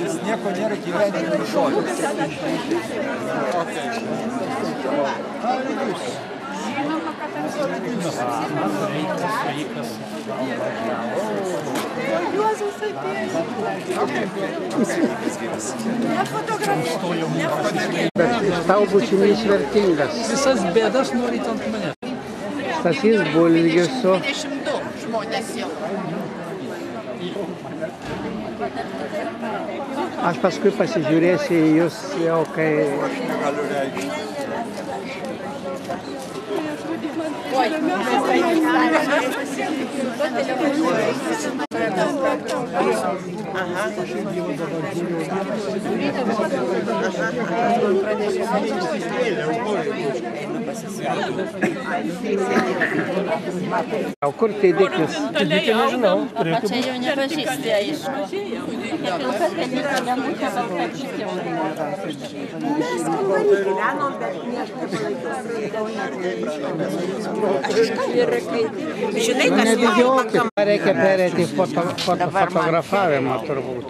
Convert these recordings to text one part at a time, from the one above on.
Jis nieko nėra gyvenime žodis. Žinoma, kad sveikas. Juozas atėjo. Tau bučinys vertingas. Visas bėdas norit ant mane. Stasys Bulgis su... 22 žmonės jau. Aš paskui pasižiūrėsiu į jūs jau, kai... Aš negaliu reikšti. O kur tai dėkis? Nežinau, turėtų būti. Čia jau nepažįsti, aišku. Mes kambarį gyvenom, bet nieko žinai, kas Nebijokit, reikia perėti fotografavimą turbūt.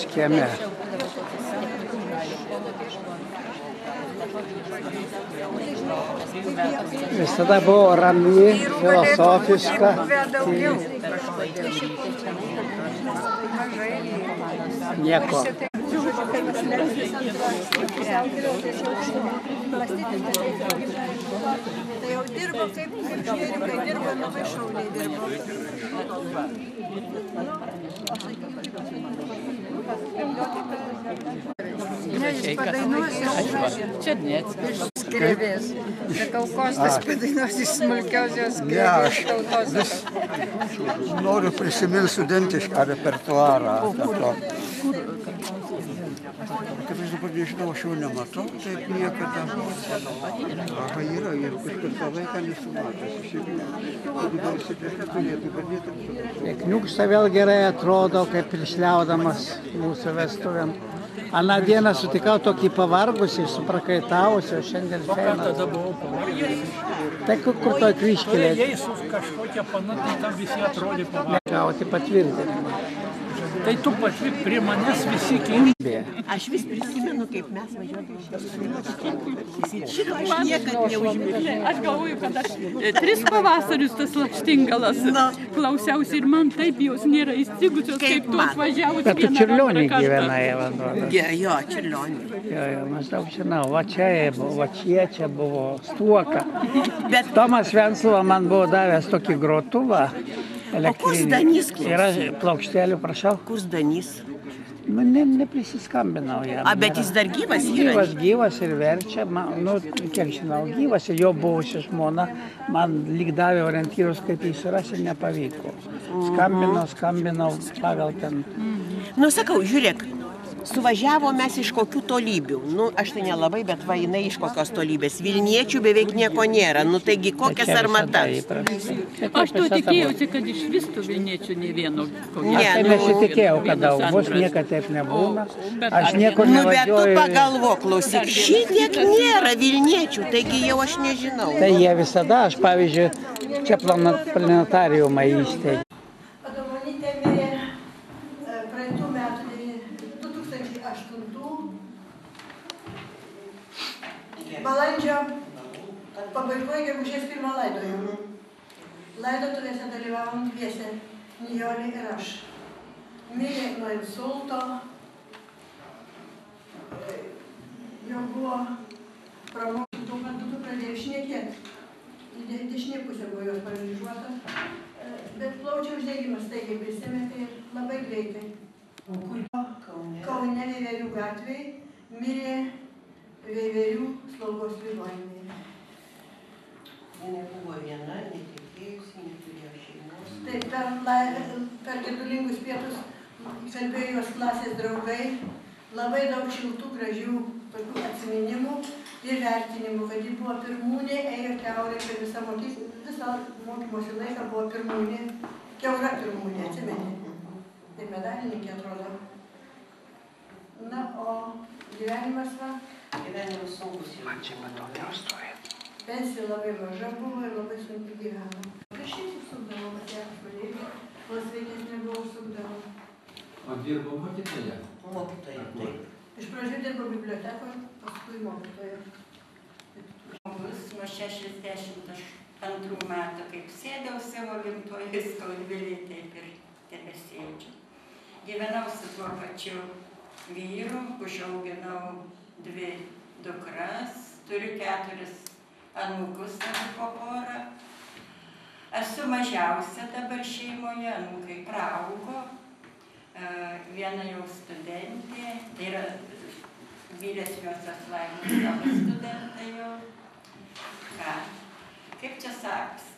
Kieme. Visada buvo rami, filosofiška. Nieko. Tai jau dirbo kaip žvėriukai, dirbo labai šauniai dirbo. Ne, jis padainuos iš skrėvės. Sakau, Kostas padainuos iš smulkiausios skrėvės tautos. Vis noriu prisiminti studentišką repertuarą. Kaip aš dabar nežinau, aš jau nematau, taip niekada. Aha, yra, ir kažkur tą vaiką nesumatęs. Universitete turėtų padėti. Kniūkšta vėl gerai atrodo, kaip prisliaudamas mūsų vestuvėm. Aną dieną sutikau tokį pavargusį, suprakaitavusį, o šiandien feinas. Tada buvau pavargęs. Tai kur toj kryškelė? Jais kažkokie panatai tam visi atrodė pavargęs. Gauti patvirtinimą. Tai tu pati prie manęs visi kėlė. Aš vis prisimenu, kaip mes važiuodami šito aš niekad neužmiršau. Aš galvoju, kad aš 3 pavasarius tas lakštingalas klausiausi ir man taip jos nėra įstrigusios, kaip tu atvažiavus Bet tu vieną Čiurlionį vakarą gyvenai, Evandoras. Jo, Čiurlionį. Jo, maždaug žinau, va čia buvo, va čia buvo stuoka. Tomas Venclova man buvo davęs tokį grotuvą. O kur Zdanys klausė? Yra plokštelių, prašau. Kur Zdanys? Nu, neprisiskambinau jam. Bet jis dar gyvas yra? Gyvas ir verčia, kiek žinau, gyvas ir jo buvusi žmona man lyg davė orientyrus, kaip jis surasi, nepavyko. Skambinau pagal ten. Nu, sakau, žiūrėk, suvažiavo mes iš kokių tolybių. Nu, aš tai nelabai, bet va, jinai iš kokios tolybės. Vilniečių beveik nieko nėra. Nu, taigi, kokias armatas? Aš to tikėjausi, kad iš vis tų Vilniečių ne vieno. Aš nesitikėjau, kad daug bus, niekad taip nebūna. Aš niekur Nu, bet tu nevažiuoju. pagalvok, klausyk, šitiek nėra Vilniečių, taigi jau aš nežinau. Tai jie visada, aš pavyzdžiui, čia planetariumą įsteigė. Adomonytė mirė praeitų metų 2008 balandžio pabaigoje, gegužės 1 laidojimo. Laidotuvėse dalyvavom dviese, Nijolė ir aš. Mirė nuo insulto. Jo buvo pramokti daug metų pradėjo šnekėti. Dešinė pusė buvo jos paralyžiuota. Bet plaučių uždegimas staigiai prisimetė ir labai greitai. Kaune Veiverių gatvėje mirė Veiverių slaugos ligoninėje. Jinai buvo viena, netekėjusi, neturėjo šeimos. Tai per gedulingus pietus kalbėjo jos klasės draugai, labai daug šiltų, gražių tokių atsiminimų ir vertinimų, kad ji buvo pirmūnė, ėjo kiaurai per visą mokymosi laiką buvo pirmūnė, kiaura pirmūnė, atsimeni. Ir medalininkė atrodo. Na, o gyvenimas va? Gyvenimas sunkus jau. Man čia tokia istorija. Pensija labai maža buvo ir labai sunkiai gyveno. Kažkaip užsukdavo, kad ją švalėlį, o sveikesnė buvo užsukdavo. O dirbo mokytoja? Mokytoja, taip. Iš pradžių dirbo bibliotekoje, paskui mokytoja. Žmogus nuo 62 metų, kaip sėdau savo gimtoje Skaudvilėje, taip ir tebesėdžiu. Gyvenau su tuo pačiu vyru, užauginau 2 dukras, turiu 4 anūkus po porą. Esu mažiausia dabar šeimoje, anūkai praaugo. Viena jau studentė, tai yra vyresniosios Laimos savo studentai jau. Ką? Kaip čia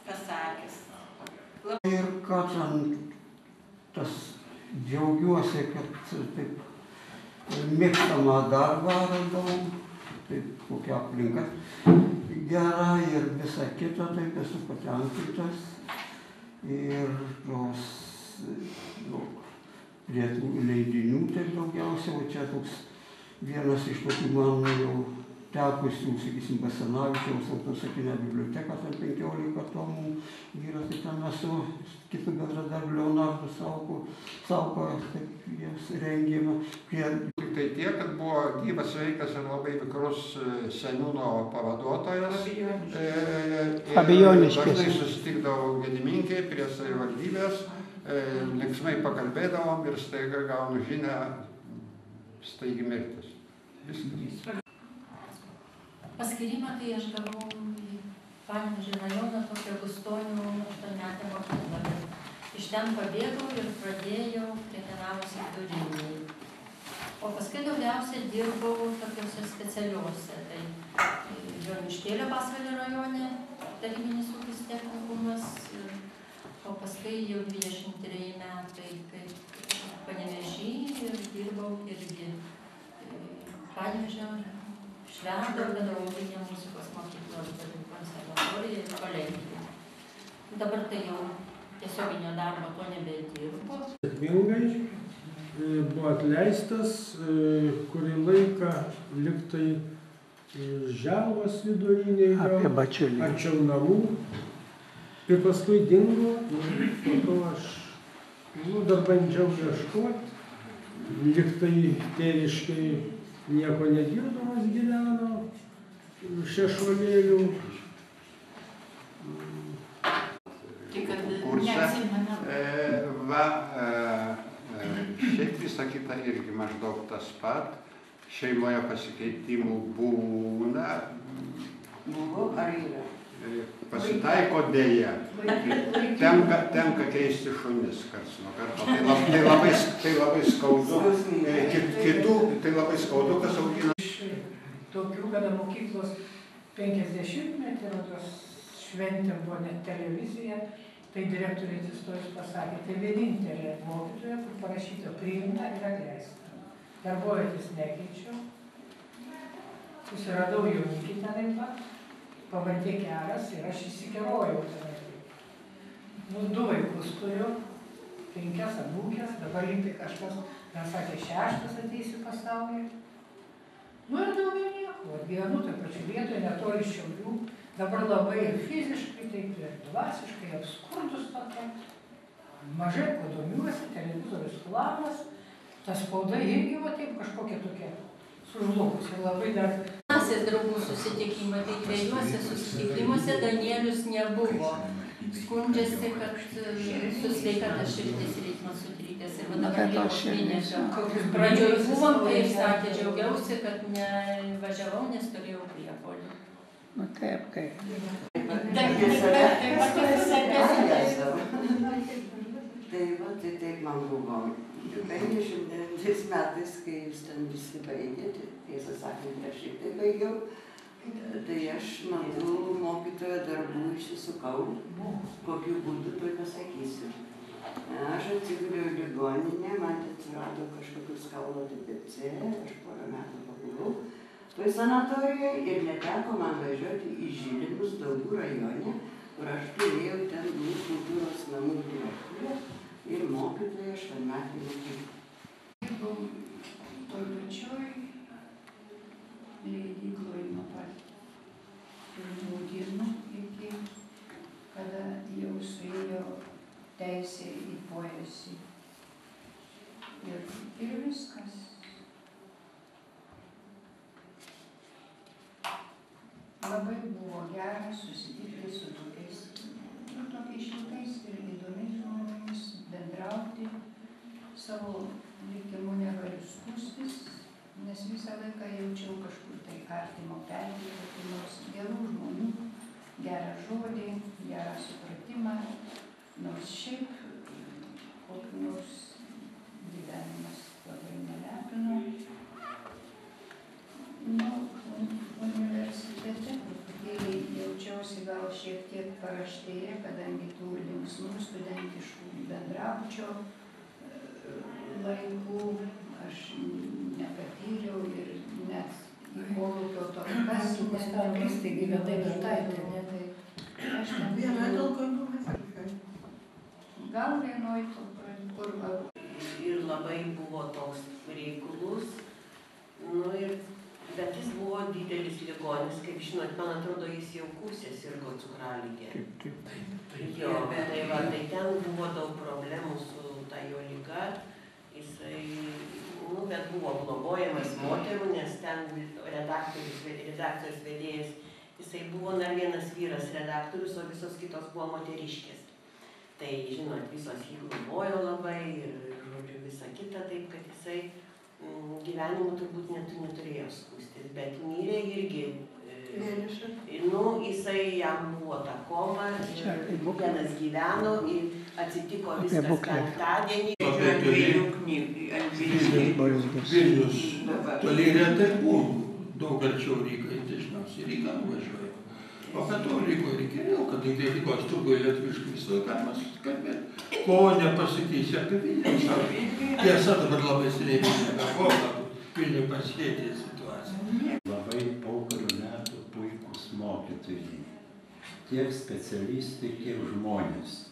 pasakys? Ir kad tas džiaugiuosi, kad taip mėgstamą darbą radau, taip kokia aplinka gera ir visa kita, taip esu patenkintas. Ir tos prie tų leidinių taip daugiausia, o čia toks vienas iš tokių man jau tekusių, sakysim, Basanavičiaus autosakinę biblioteką, ten 15 tomų yra, tai ten esu kitų bendradarbį Leonardo Sauko, taip jas rengėme. Tik tai tiek, kad buvo gyvas, sveikas ir labai vikrus seniūno pavaduotojas. Fabijoniškis. Dažnai susitikdavau Gediminkėj prie savivaldybės, linksmai pakalbėdavom ir staiga gaunu žinią, staigi mirtis. Viskas. Paskyrimą tai aš gavau į Panevėžio rajoną, tokią Gustonių 8-metę mokyklą. Iš ten pabėgau ir pradėjau kretenavusi vidurinėj. O paskui daugiausiai dirbau tokiuose specialiuose. Tai Joniškėlio Pasvalio rajone tarybinis ūkis technikumas. O paskui jau 23 metai kaip Panevėžy ir dirbau irgi Panevėžio Švento pedagoginė muzikos mokyklos, konservatorija ir kolegija. Dabar tai jau tiesioginio darbo to nebedirbo. Sėkmingai buvo atleistas, kurį laiką liktai Želvos vidurinėje, arčiau namų. Ir paskui dingo, po to aš dar bandžiau ieškoti, liktai tėviškai nieko nedirdamas gyveno, Šešuolėlių. Kurse. Šiaip visa kita irgi maždaug tas pat. Šeimoje pasikeitimų būna. Buvo ar yra? Pasitaiko dėja. Tenka keisti šunis karts nuo karto. Tai labai skaudu. Kitų tai labai skaudu, kas augina. Tokių, kada mokyklos 50-metį, ir tos šventė buvo net televizija, tai direktorė atsistojus pasakė, tai vienintelė mokytoja, kur parašyta priimta ir atleista. Darbovietės nekeičiau. Susiradau jaunikį tenai pat, pavardė Keras ir aš įsikerojau tenai. 2 vaikus turiu, 5 anūkės, dabar lygtai kažkas, mes sakė, 6 ateisi pasaulyje. Ir daugiau nieko, gyvenu toj pačioj vietoje, netoli Šiaulių, dabar labai ir fiziškai, taip ir dvasiškai apskurdus tokia. Mažai kuo domiuosi, televizorius planas, ta spauda irgi va taip kažkokia tokia sužlugus ir labai dar. Klasės draugų susitikimai, tai 2 susitikimuose Danielius nebuvo. Skundžiasi, kad su sveikata širdis ritmas sutrikęs ir dabar Liepos mėnesio. Pradžioj buvom, tai ir sakė, džiaugiausi, kad nevažiavau, nes turėjau priepuolį. Nu taip. Tai va, tai taip man buvo. 59 metais, kai jūs ten visi baigėte, tiesą sakant, aš šiek tiek baigiau, Tai aš manau mokytojo darbų išsisukau, kokiu būdu tuoj pasakysiu. Aš atsiguliau į ligoninę, man atsirado kažkokius kaulo DBC, aš porą metų pabuvau toj sanatorijoje ir neteko man važiuoti į Žilinus, Daugių rajone, kur aš turėjau ten būti kultūros namų direktorė ir mokytoja aštuonmetėj mokykloj. Dirbau toj pačioj leidykloj nuo pat pirmų dienų iki kada jau suėjo teisė į poezį. Ir viskas. Labai buvo gera susitikti su tokiais šiltais ir įdomiais žmonėmis, bendrauti, savo likimu negaliu skųstis, nes visą laiką jaučiau kažkur tai artimo perduoti, nors gerų žmonių, gerą žodį, gerą supratimą, nors šiaip kokiu nors gyvenimas labai nelepino. Universitete truputėlį jaučiausi gal šiek tiek paraštėje, kadangi tų linksmų studentiškų bendrabučio laikų aš nepatyriau ir net į kolūkio tvarkas Kristi gyvenai Bertaitė, ne? Aš ten Vienoj talkoj buvo. Gal vienoj talkoj, kur. Ir labai buvo toks reiklus, bet jis buvo didelis ligonis, kaip žinot, man atrodo, jis jau kūsė sirgo cukraligė. Jo, tai ten buvo daug problemų su ta jo liga. Jisai, bet buvo globojamas moterų, nes ten redaktorius vedėjas, jisai buvo dar vienas vyras redaktorius, o visos kitos buvo moteriškės. Tai, žinot, visos jį globojo labai ir, žodžiu, visa kita, taip, kad jisai gyvenimu turbūt neturėjo skūstis, bet mirė irgi. Jisai jam buvo ta koma, vienas gyveno ir atsitiko viskas penktadienį. Vilnius toli retai buvo, daug arčiau Rygai, dažniausiai Rygą nuvažiuoja. O kad to Rygoje reikėjo, kadangi Rygos turguje lietuviškai visą galima kalbėti, ko nepasakysi apie Vilnių. Tiesa, dabar labai seniai nebebuvo, Vilnių pasikeitė situacija. Labai pokario metų puikūs mokytojai, tiek specialistai, tiek žmonės.